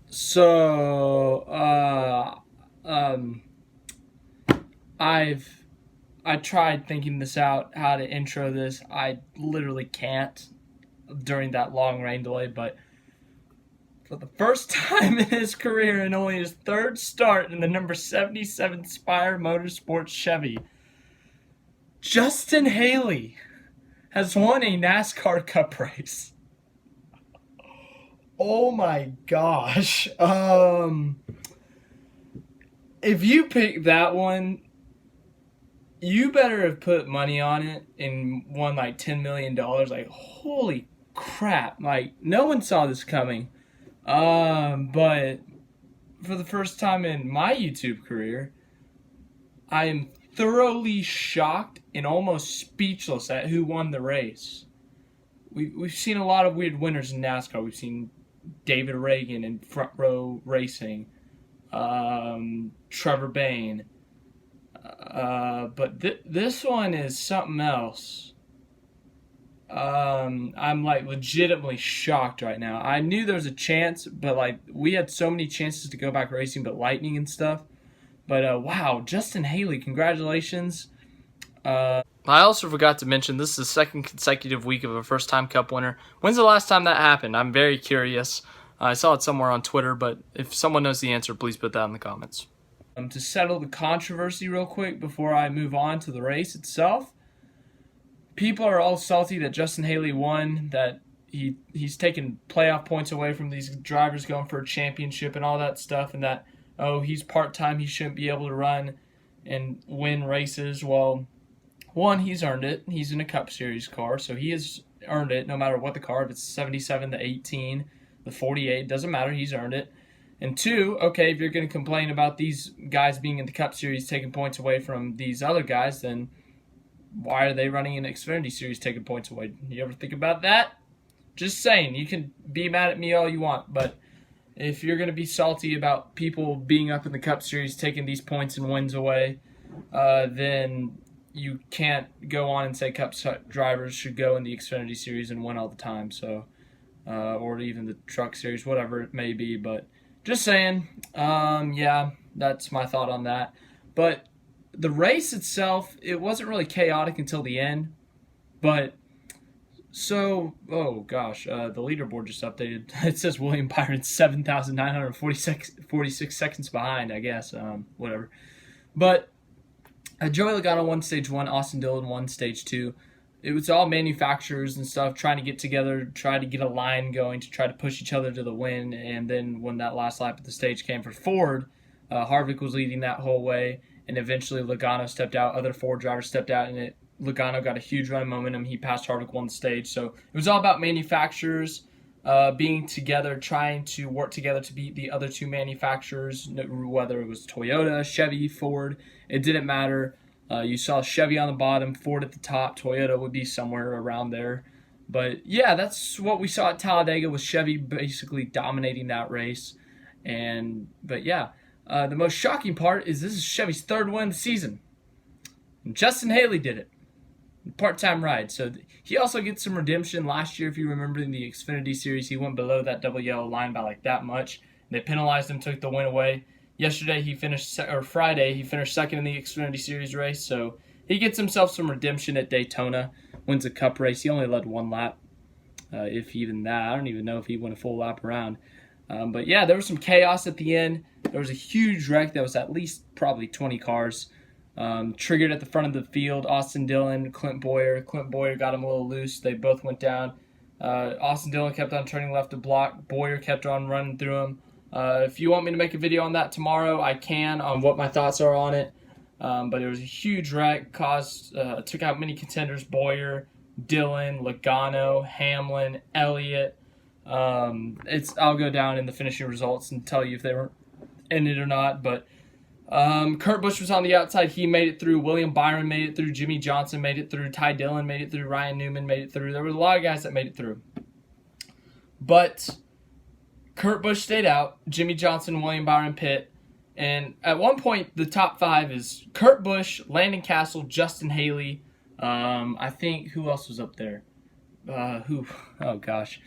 So, um, I've I tried thinking this out, how to intro this. I literally can't during that long rain delay, but for the first time in his career and only his third start in the number 77 Spire Motorsports Chevy, Justin Haley has won a NASCAR Cup race. Oh my gosh. If you pick that one, you better have put money on it and won like $10 million. Like, holy crap. Like, no one saw this coming. But for the first time in my YouTube career, I am thoroughly shocked and almost speechless at who won the race. We've seen a lot of weird winners in NASCAR. We've seen David Reagan in Front Row Racing, Trevor Bayne. But this one is something else. I'm like legitimately shocked right now. I knew there was a chance, but like we had so many chances to go back racing, but lightning and stuff. But wow, Justin Haley, congratulations. I also forgot to mention this is the second consecutive week of a first-time Cup winner. When's the last time that happened? I'm very curious. I saw it somewhere on Twitter, but if someone knows the answer, please put that in the comments. To settle the controversy real quick before I move on to the race itself, people are all salty that Justin Haley won, that he's taken playoff points away from these drivers going for a championship and all that stuff, and that, oh, he's part-time, he shouldn't be able to run and win races. Well, one, he's earned it. He's in a Cup Series car, so he has earned it no matter what the car. If it's 77, the 18, the 48, doesn't matter. He's earned it. And two, okay, if you're going to complain about these guys being in the Cup Series taking points away from these other guys, then why are they running in the Xfinity Series taking points away? You ever think about that? Just saying. You can be mad at me all you want, but if you're going to be salty about people being up in the Cup Series taking these points and wins away, then you can't go on and say Cup drivers should go in the Xfinity Series and win all the time. So, or even the Truck Series, whatever it may be. But just saying, yeah, that's my thought on that. But the race itself, it wasn't really chaotic until the end. But so, oh gosh, the leaderboard just updated. It says William Byron's 7,946 seconds behind, I guess. Whatever. But Joey Logano won stage 1, Austin Dillon won stage 2. It was all manufacturers and stuff trying to get together, try to get a line going to try to push each other to the win. And then when that last lap of the stage came for Ford, Harvick was leading that whole way. And eventually Logano stepped out. Other Ford drivers stepped out, and Logano got a huge run of momentum. He passed Harvick, won the stage. So it was all about manufacturers being together, trying to work together to beat the other two manufacturers, whether it was Toyota, Chevy, Ford. It didn't matter. You saw Chevy on the bottom, Ford at the top. Toyota would be somewhere around there. But yeah, that's what we saw at Talladega, with Chevy basically dominating that race. But yeah, the most shocking part is this is Chevy's third win of the season. And Justin Haley did it. Part-time ride. So he also gets some redemption. Last year, if you remember, in the Xfinity Series, he went below that double yellow line by like that much. They penalized him, took the win away. Yesterday, Friday, he finished second in the Xfinity Series race, so he gets himself some redemption at Daytona, wins a Cup race. He only led one lap, if even that. I don't even know if he went a full lap around. But yeah, there was some chaos at the end. There was a huge wreck that was at least probably 20 cars. Triggered at the front of the field, Austin Dillon, Clint Boyer. Clint Boyer got him a little loose. They both went down. Austin Dillon kept on turning left to block. Boyer kept on running through him. If you want me to make a video on that tomorrow, I can, on what my thoughts are on it. But it was a huge wreck, took out many contenders: Boyer, Dillon, Logano, Hamlin, Elliott. I'll go down in the finishing results and tell you if they were in it or not. But Kurt Busch was on the outside. He made it through. William Byron made it through. Jimmy Johnson made it through. Ty Dillon made it through. Ryan Newman made it through. There were a lot of guys that made it through. But Kurt Busch stayed out. Jimmy Johnson, William Byron pit. And at one point, the top five is Kurt Busch, Landon Castle, Justin Haley. I think, who else was up there? Oh gosh.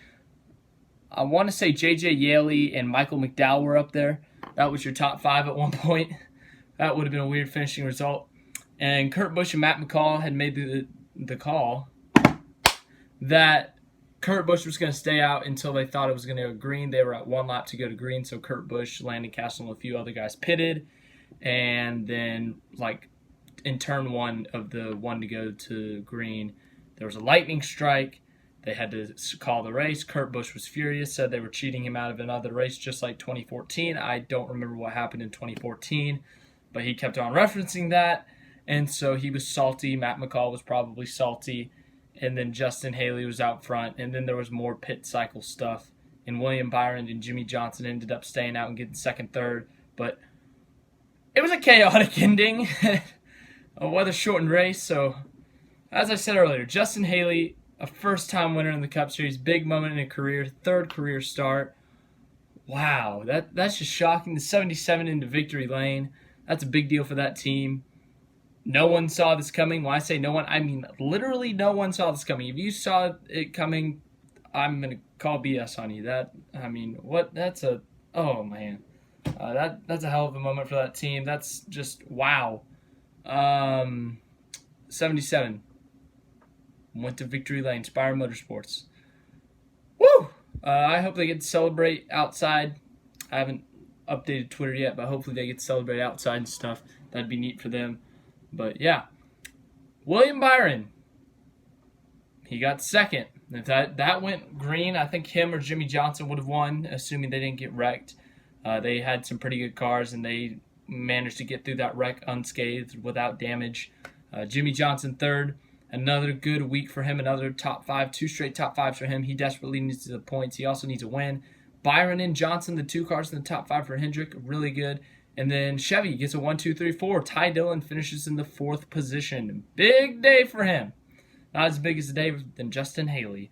I want to say J.J. Yaley and Michael McDowell were up there. That was your top 5 at one point. That would have been a weird finishing result. And Kurt Busch and Matt McCall had made the call that Kurt Busch was going to stay out until they thought it was going to go green. They were at 1 lap to go to green, so Kurt Busch, Landon Castle, and a few other guys pitted. And then, like, in turn 1 of the one to go to green, there was a lightning strike. They had to call the race. Kurt Busch was furious, said they were cheating him out of another race just like 2014. I don't remember what happened in 2014, but he kept on referencing that, and so he was salty. Matt McCall was probably salty, and then Justin Haley was out front, and then there was more pit cycle stuff, and William Byron and Jimmy Johnson ended up staying out and getting second, third, but it was a chaotic ending, a weather-shortened race. So, as I said earlier, Justin Haley, a first-time winner in the Cup Series, big moment in a career, 3rd career start. Wow, that's just shocking. The 77 into victory lane, that's a big deal for that team. No one saw this coming. When I say no one, I mean literally no one saw this coming. If you saw it coming, I'm going to call BS on you. Oh man. That's a hell of a moment for that team. That's just wow. 77. Went to victory lane, Spire Motorsports. Woo! I hope they get to celebrate outside. I haven't updated Twitter yet, but hopefully they get to celebrate outside and stuff. That'd be neat for them. But yeah, William Byron, he got second. If that went green, I think him or Jimmy Johnson would have won, assuming they didn't get wrecked. They had some pretty good cars, and they managed to get through that wreck unscathed without damage. Jimmy Johnson third. Another good week for him, another top 5, 2 straight top 5s for him. He desperately needs the points. He also needs a win. Byron and Johnson, the 2 cars in the top 5 for Hendrick, really good. And then Chevy gets a 1, 2, 3, 4. Ty Dillon finishes in the 4th position. Big day for him. Not as big as the day than Justin Haley.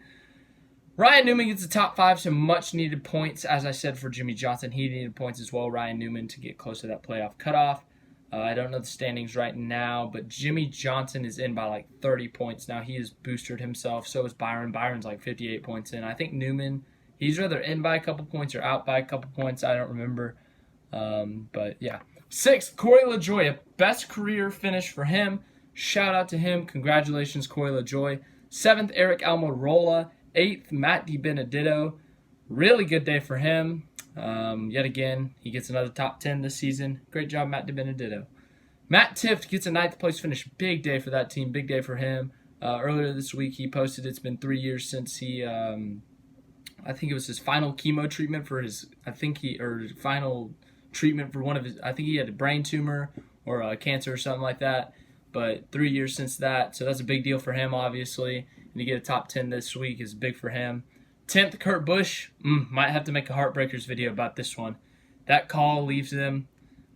Ryan Newman gets the top 5, some much-needed points. As I said, for Jimmy Johnson, he needed points as well, Ryan Newman, to get close to that playoff cutoff. I don't know the standings right now, but Jimmy Johnson is in by like 30 points now. He has boosted himself. So is Byron. Byron's like 58 points in. I think Newman, he's either in by a couple points or out by a couple points. I don't remember. But yeah. 6th, Corey LaJoie. Best career finish for him. Shout out to him. Congratulations, Corey LaJoie. 7th, Eric Almirola. 8th, Matt DiBenedetto. Really good day for him. Yet again, he gets another top 10 this season. Great job, Matt DiBenedetto. Matt Tifft gets a 9th place finish. Big day for that team. Big day for him. Earlier this week, he posted it's been 3 years since he, I think it was his final chemo treatment for his, final treatment for one of his, I think he had a brain tumor or cancer or something like that. But 3 years since that, so that's a big deal for him, obviously. And to get a top 10 this week is big for him. 10th, Kurt Busch. Might have to make a Heartbreakers video about this one. That call leaves them.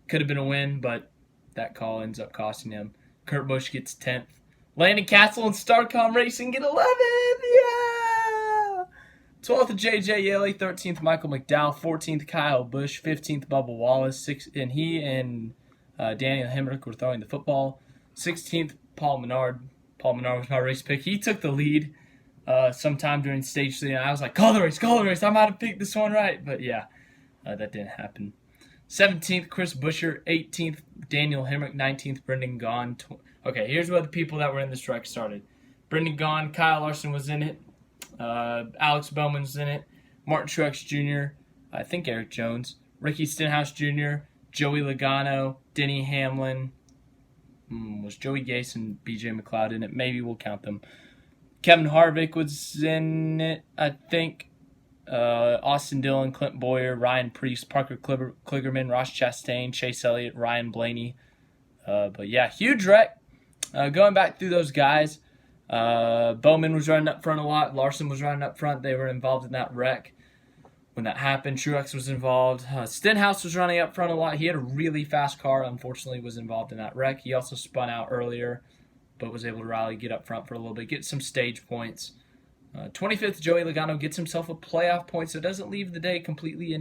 Could have been a win, but that call ends up costing him. Kurt Busch gets 10th. Landon Castle and Starcom Racing get 11th. Yeah! 12th, J.J. Yaley. 13th, Michael McDowell. 14th, Kyle Busch. 15th, Bubba Wallace. And he and Daniel Hemrick were throwing the football. 16th, Paul Menard. Paul Menard was my race pick. He took the lead sometime during stage 3, and I was like, call the race. I might have picked this one right. But yeah, that didn't happen. 17th, Chris Buescher. 18th, Daniel Hemrick. 19th, Brendan Gaughan. Okay, here's where the people that were in this wreck started. Brendan Gaughan, Kyle Larson was in it. Alex Bowman was in it. Martin Truex Jr., I think Eric Jones. Ricky Stenhouse Jr., Joey Logano, Denny Hamlin. Was Joey Gase and B.J. McLeod in it? Maybe we'll count them. Kevin Harvick was in it, I think. Austin Dillon, Clint Boyer, Ryan Preece, Parker Kligerman, Ross Chastain, Chase Elliott, Ryan Blaney. But yeah, huge wreck. Going back through those guys, Bowman was running up front a lot. Larson was running up front. They were involved in that wreck when that happened. Truex was involved. Stenhouse was running up front a lot. He had a really fast car. Unfortunately, was involved in that wreck. He also spun out earlier, but was able to rally, get up front for a little bit, get some stage points. 25th, Joey Logano gets himself a playoff point, so doesn't leave the day completely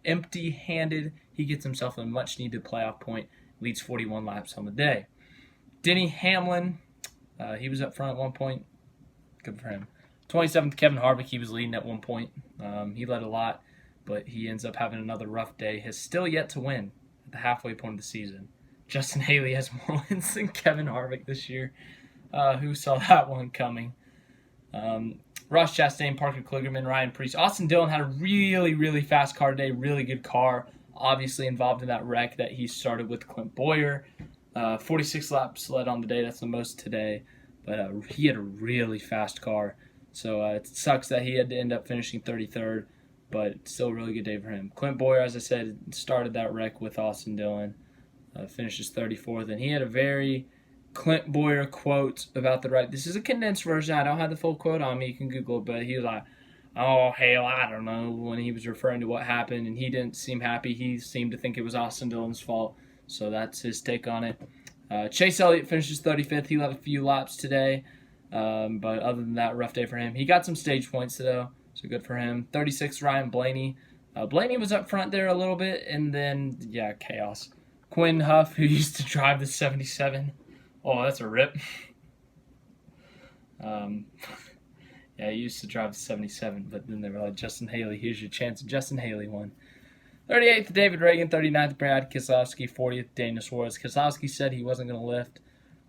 empty-handed. He gets himself a much-needed playoff point, leads 41 laps on the day. Denny Hamlin, he was up front at one point. Good for him. 27th, Kevin Harvick, he was leading at one point. He led a lot, but he ends up having another rough day. Has still yet to win at the halfway point of the season. Justin Haley has more wins than Kevin Harvick this year. Who saw that one coming? Ross Chastain, Parker Kligerman, Ryan Preece. Austin Dillon had a really, really fast car today. Really good car. Obviously involved in that wreck that he started with Clint Boyer. 46 laps led on the day. That's the most today. But he had a really fast car. So it sucks that he had to end up finishing 33rd. But still a really good day for him. Clint Boyer, as I said, started that wreck with Austin Dillon. Finishes 34th. And he had a very Clint Boyer quote about the right. This is a condensed version. I don't have the full quote on me. You can Google it. But he was like, oh, hell, I don't know, when he was referring to what happened. And he didn't seem happy. He seemed to think it was Austin Dillon's fault. So that's his take on it. Chase Elliott finishes 35th. He led a few laps today. But other than that, rough day for him. He got some stage points, though. So good for him. 36th, Ryan Blaney. Blaney was up front there a little bit. And then, yeah, chaos. Quinn Huff, who used to drive the 77. Oh, that's a rip. Yeah, he used to drive the 77, but then they were like, Justin Haley, here's your chance. Justin Haley won. 38th, David Reagan. 39th, Brad Keselowski. 40th, Daniel Suarez. Keselowski said he wasn't going to lift,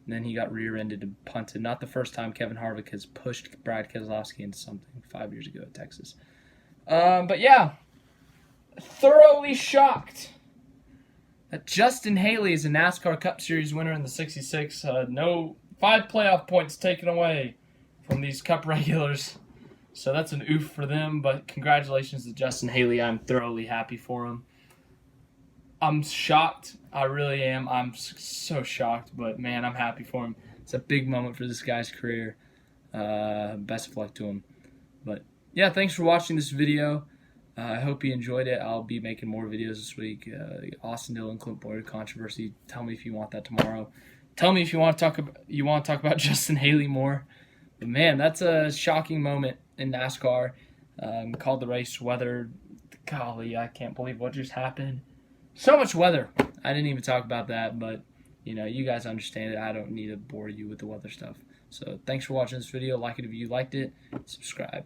and then he got rear-ended and punted. Not the first time Kevin Harvick has pushed Brad Keselowski into something 5 years ago at Texas. But yeah, thoroughly shocked that Justin Haley is a NASCAR Cup Series winner in the 66. No 5 playoff points taken away from these Cup regulars. So that's an oof for them, but congratulations to Justin Haley. I'm thoroughly happy for him. I'm shocked. I really am. I'm so shocked, but man, I'm happy for him. It's a big moment for this guy's career. Best of luck to him. But yeah, thanks for watching this video. I hope you enjoyed it. I'll be making more videos this week. Austin Dillon, Clint Boyer controversy. Tell me if you want that tomorrow. Tell me if you want to talk about Justin Haley more. But man, that's a shocking moment in NASCAR. Called the race weather. Golly, I can't believe what just happened. So much weather. I didn't even talk about that, but you guys understand it. I don't need to bore you with the weather stuff. So thanks for watching this video. Like it if you liked it. Subscribe.